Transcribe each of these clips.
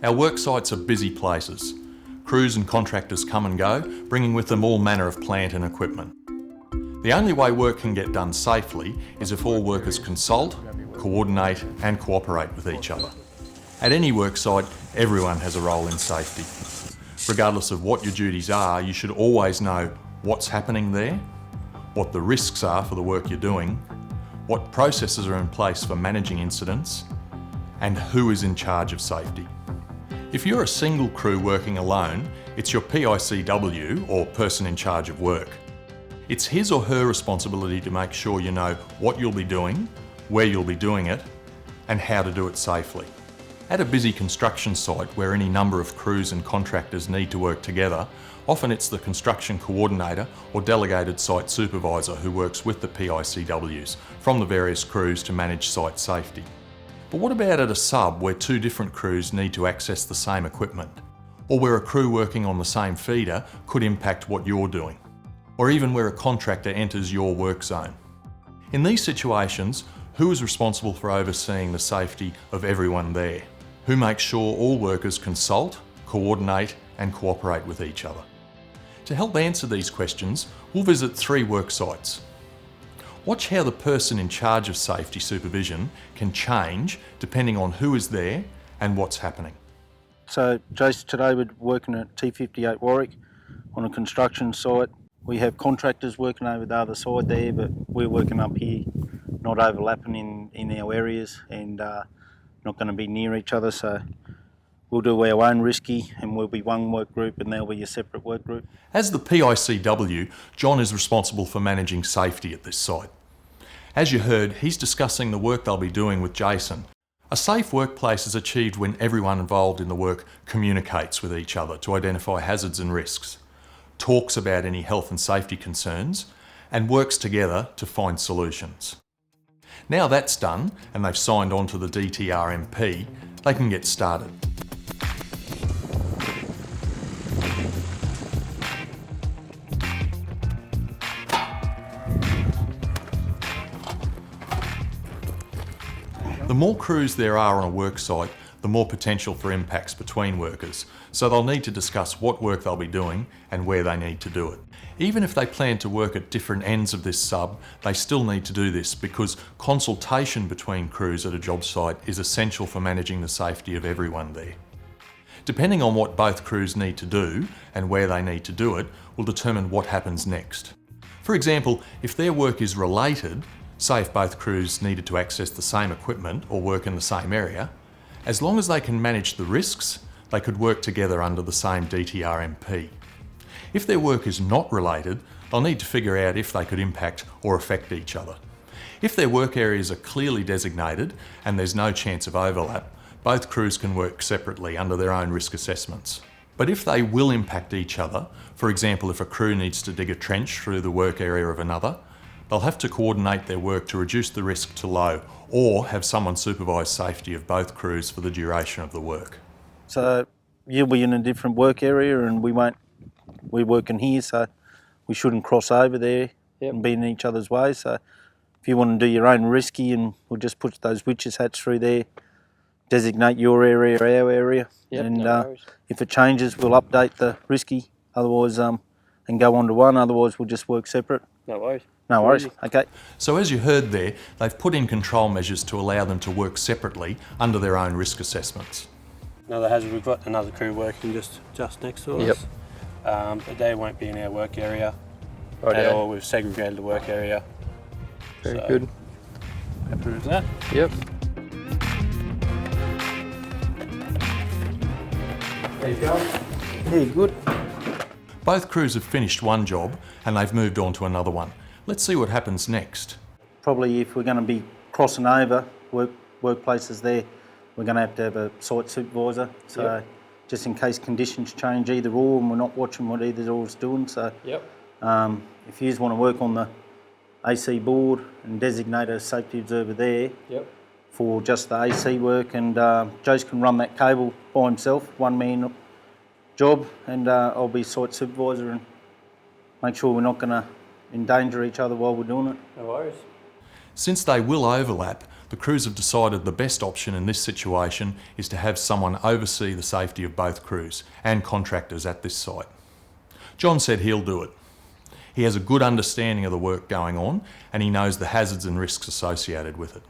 Our work sites are busy places. Crews and contractors come and go, bringing with them all manner of plant and equipment. The only way work can get done safely is if all workers consult, coordinate and cooperate with each other. At any work site, everyone has a role in safety. Regardless of what your duties are, you should always know what's happening there, what the risks are for the work you're doing, what processes are in place for managing incidents, and who is in charge of safety. If you're a single crew working alone, it's your PICW, or person in charge of work. It's his or her responsibility to make sure you know what you'll be doing, where you'll be doing it, and how to do it safely. At a busy construction site where any number of crews and contractors need to work together, often it's the construction coordinator or delegated site supervisor who works with the PICWs from the various crews to manage site safety. But what about at a sub where two different crews need to access the same equipment? Or where a crew working on the same feeder could impact what you're doing? Or even where a contractor enters your work zone? In these situations, who is responsible for overseeing the safety of everyone there? Who makes sure all workers consult, coordinate and cooperate with each other? To help answer these questions, we'll visit 3 work sites. Watch how the person in charge of safety supervision can change depending on who is there and what's happening. So Jason, today we're working at T58 Warwick on a construction site. We have contractors working over the other side there, but we're working up here, not overlapping in our areas and not going to be near each other. So we'll do our own risky and we'll be one work group and they'll be a separate work group. As the PICW, John is responsible for managing safety at this site. As you heard, he's discussing the work they'll be doing with Jason. A safe workplace is achieved when everyone involved in the work communicates with each other to identify hazards and risks, talks about any health and safety concerns, and works together to find solutions. Now that's done, and they've signed on to the DTRMP, they can get started. The more crews there are on a work site, the more potential for impacts between workers, so they'll need to discuss what work they'll be doing and where they need to do it. Even if they plan to work at different ends of this sub, they still need to do this because consultation between crews at a job site is essential for managing the safety of everyone there. Depending on what both crews need to do and where they need to do it will determine what happens next. For example, if their work is related, say if both crews needed to access the same equipment or work in the same area, as long as they can manage the risks, they could work together under the same DTRMP. If their work is not related, they'll need to figure out if they could impact or affect each other. If their work areas are clearly designated and there's no chance of overlap, both crews can work separately under their own risk assessments. But if they will impact each other, for example if a crew needs to dig a trench through the work area of another, they'll have to coordinate their work to reduce the risk to low, or have someone supervise safety of both crews for the duration of the work. So you'll be in a different work area and we're working here, so we shouldn't cross over there and be in each other's way. So if you want to do your own risky, and we'll just put those witches hats through there, designate your area, our area, and if it changes we'll update the risky, otherwise and go on to one, otherwise we'll just work separate. No worries. No worries, okay. So as you heard there, they've put in control measures to allow them to work separately under their own risk assessments. Another hazard, we've got another crew working just next to us. But they won't be in our work area at all. We've segregated the work area. Very good. Happy with that? Yep. How you going? Yeah, good. Both crews have finished one job and they've moved on to another one. Let's see what happens next. Probably if we're going to be crossing over workplaces there, we're going to have a site supervisor. So just in case conditions change either or, and we're not watching what either or is doing. So if you just want to work on the AC board and designate a safety observer there for just the AC work, and Jace can run that cable by himself, one man job, and I'll be site supervisor and make sure we're not going to endanger each other while we're doing it. No worries. Since they will overlap, the crews have decided the best option in this situation is to have someone oversee the safety of both crews and contractors at this site. John said he'll do it. He has a good understanding of the work going on and he knows the hazards and risks associated with it.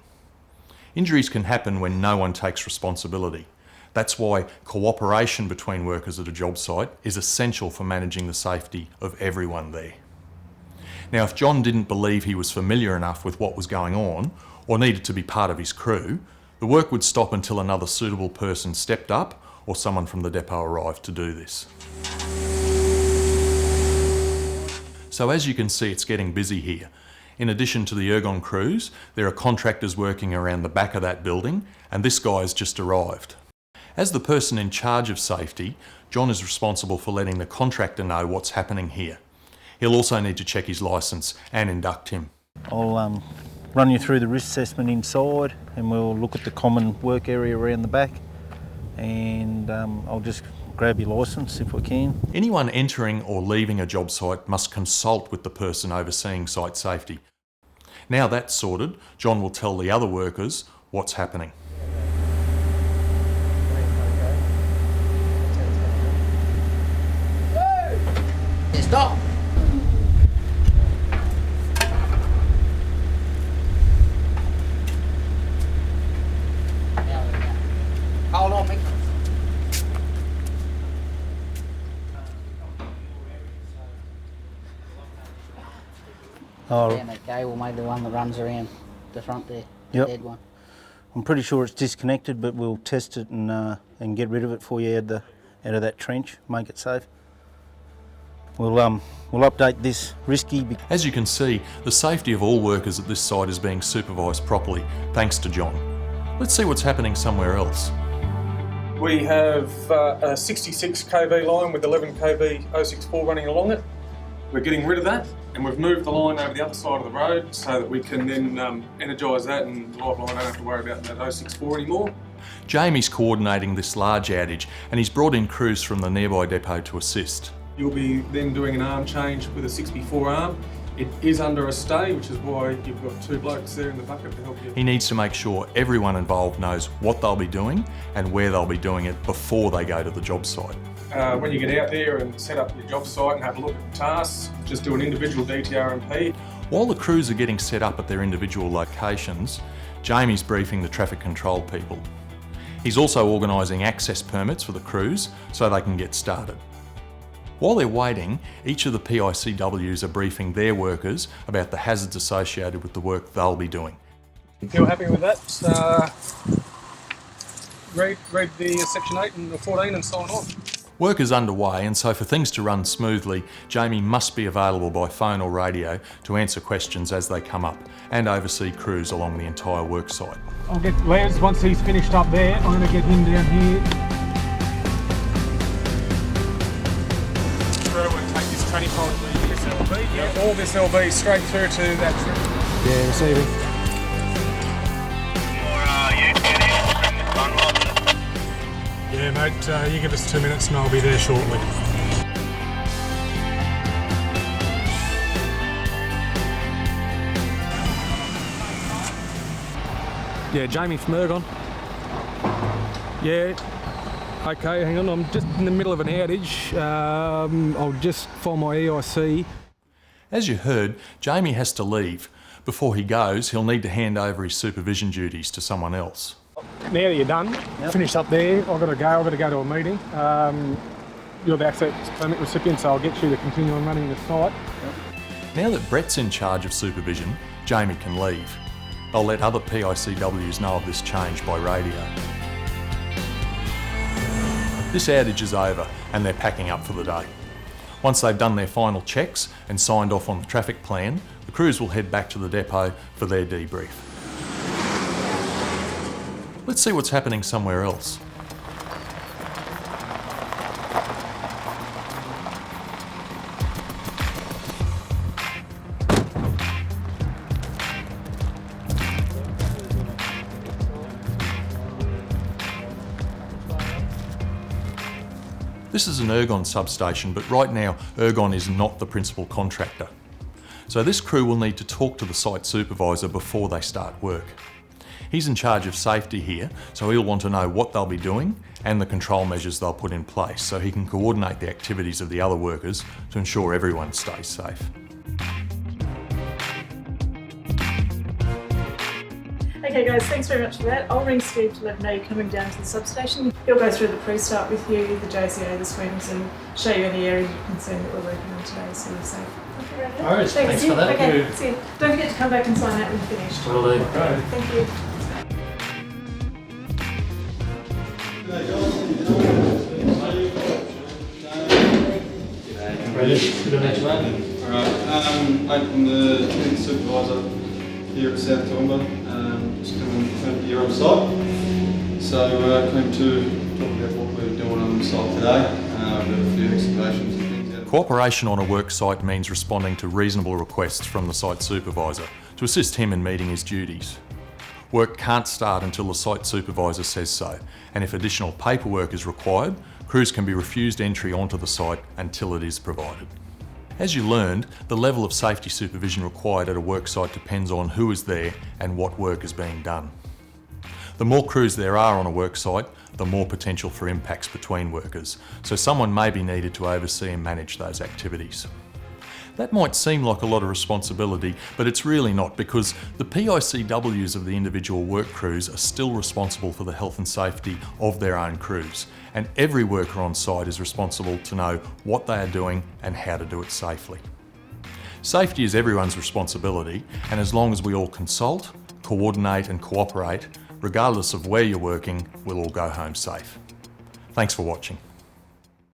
Injuries can happen when no one takes responsibility. That's why cooperation between workers at a job site is essential for managing the safety of everyone there. Now, if John didn't believe he was familiar enough with what was going on or needed to be part of his crew, the work would stop until another suitable person stepped up or someone from the depot arrived to do this. So as you can see, it's getting busy here. In addition to the Ergon crews, there are contractors working around the back of that building, and this guy's just arrived. As the person in charge of safety, John is responsible for letting the contractor know what's happening here. He'll also need to check his licence and induct him. I'll run you through the risk assessment inside, and we'll look at the common work area around the back, and I'll just grab your licence if we can. Anyone entering or leaving a job site must consult with the person overseeing site safety. Now that's sorted, John will tell the other workers what's happening. Stop! Hold on, mate. Oh, Down that cable, maybe the one that runs around the front there. Yep. The dead one. I'm pretty sure it's disconnected, but we'll test it and get rid of it for you out of that trench, make it safe. We'll update this risky. As you can see, the safety of all workers at this site is being supervised properly, thanks to John. Let's see what's happening somewhere else. We have a 66 kV line with 11 kV 064 running along it. We're getting rid of that, and we've moved the line over the other side of the road so that we can then energise that, and the live line don't have to worry about that 064 anymore. Jamie's coordinating this large outage, and he's brought in crews from the nearby depot to assist. You'll be then doing an arm change with a 64 arm. It is under a stay, which is why you've got two blokes there in the bucket to help you. He needs to make sure everyone involved knows what they'll be doing and where they'll be doing it before they go to the job site. When you get out there and set up your job site and have a look at the tasks, just do an individual DTRMP. While the crews are getting set up at their individual locations, Jamie's briefing the traffic control people. He's also organising access permits for the crews so they can get started. While they're waiting, each of the PICWs are briefing their workers about the hazards associated with the work they'll be doing. If you're happy with that, read the section 8 and the 14 and sign on. Work is underway, and so for things to run smoothly, Jamie must be available by phone or radio to answer questions as they come up and oversee crews along the entire work site. I'll get Les, once he's finished up there, I'm going to get him down here. Tranny pole, this LV, yeah, all this LV straight through to that. Yeah, receiving. Yeah, mate, you give us 2 minutes and I'll be there shortly. Yeah, Jamie from Ergon. Yeah. Okay, hang on, I'm just in the middle of an outage. I'll just find my EIC. As you heard, Jamie has to leave. Before he goes, he'll need to hand over his supervision duties to someone else. Now that you're done, finished up there, I've got to go to a meeting. You're the access permit recipient, so I'll get you to continue on running the site. Now that Brett's in charge of supervision, Jamie can leave. I'll let other PICWs know of this change by radio. This outage is over and they're packing up for the day. Once they've done their final checks and signed off on the traffic plan, the crews will head back to the depot for their debrief. Let's see what's happening somewhere else. This is an Ergon substation, but right now Ergon is not the principal contractor. So this crew will need to talk to the site supervisor before they start work. He's in charge of safety here, so he'll want to know what they'll be doing and the control measures they'll put in place so he can coordinate the activities of the other workers to ensure everyone stays safe. Okay guys, thanks very much for that. I'll ring Steve to let him know you're coming down to the substation. He'll go through the pre-start with you, the JCA, the swings, and show you any areas of concern that we're working on today, so you're safe. Okay, right. All right, thanks for that. Okay, see you. Don't forget to come back and sign out when you're finished. Will do. Okay, thank you. Good to meet you, mate. Alright, I'm the Site Supervisor here at South Toowoomba. Just coming here on site. So came to talk about what we're doing on the site today. We've got a few excavations and things out. Cooperation on a work site means responding to reasonable requests from the site supervisor to assist him in meeting his duties. Work can't start until the site supervisor says so, and if additional paperwork is required, crews can be refused entry onto the site until it is provided. As you learned, the level of safety supervision required at a work site depends on who is there and what work is being done. The more crews there are on a work site, the more potential for impacts between workers, so someone may be needed to oversee and manage those activities. That might seem like a lot of responsibility, but it's really not, because the PICWs of the individual work crews are still responsible for the health and safety of their own crews, and every worker on site is responsible to know what they are doing and how to do it safely. Safety is everyone's responsibility, and as long as we all consult, coordinate and cooperate, regardless of where you're working, we'll all go home safe. Thanks for watching.